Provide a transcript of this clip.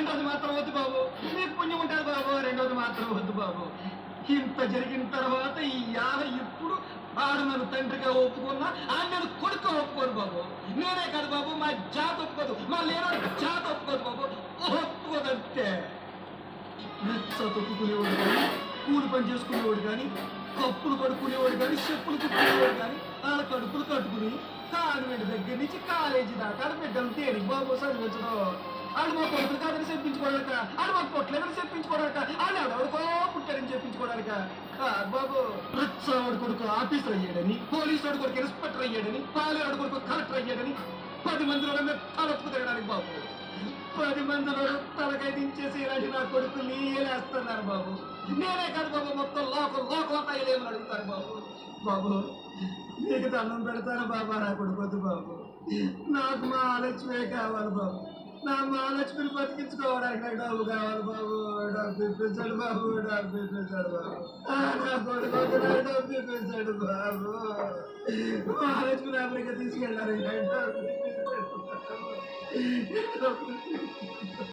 రెండోది మాత్రం వద్దు బాబు. మీకు పుణ్యం ఉంటుంది బాబు. రెండోది మాత్రం వద్దు బాబు. ఇంత జరిగిన తర్వాత ఈ యాద ఇప్పుడు ఆడు నన్ను తండ్రిగా ఒప్పుకున్నా ఆడు నన్ను కొడుకు ఒప్పుకోరు బాబు. నేనే కాదు బాబు, మా జాత ఒప్పుకోదు, మా లేనో జాత ఒప్పుకోదు బాబు. ఒప్పుకోదంతే. మెచ్చ తొక్కుకునేవాడు కానీ, కూలి పని చేసుకునేవాడు కానీ, కప్పులు కడుక్కునేవాడు కానీ, చెప్పులు కుట్టుకునేవాడు కానీ, వాళ్ళ కడుపులు కట్టుకుని కాన్వెంట్ దగ్గర నుంచి కాలేజీ దాకా బిడ్డలు తేలి బాబు చదివించడం. వాళ్ళు మా కొడుకులు కాదని చెప్పించుకోవడానిక, వాళ్ళు మా పొట్లేదని చెప్పించుకోవడానిక, వాళ్ళు ఎవడెవడికో పుట్టారని చెప్పించుకోవడానిక బాబు. రిచ్చావాడు కొడుకు ఆఫీసర్ అయ్యాడని, పోలీసు వాడు కొడుకు ఇన్స్పెక్టర్ అయ్యాడని, పాలేవాడు కొడుకు కలెక్టర్ అయ్యాడని 10 మందిలో తలొప్పు తిరగడానికి బాబు. 10 మందిలో తలకై దించేసి ఇలాంటి నా కొడుకుని ఏలేస్తున్నారు బాబు. నేనే కాదు బాబు, మొత్తం లోకంతా ఏమని అడుగుతారు బాబు. బాబు నీకు దండం పెడతాను బాబా, నా కొడుకొద్దు బాబు. నాకు మా ఆలోచనే కావాలి బాబు. నా మహాలక్ష్మిని బతికించుకోవడానికి నాకు డబ్బు కావాలి బాబు. డబ్బు ఇప్పించాడు బాబు, డబ్బు ఇప్పించాడు బాబు. నా కొడుకు డబ్బు ఇప్పించాడు బాబు. మహాలక్ష్మిని అమెరికా తీసుకెళ్ళారు. డబ్బు ఇప్పించాడు బాబు.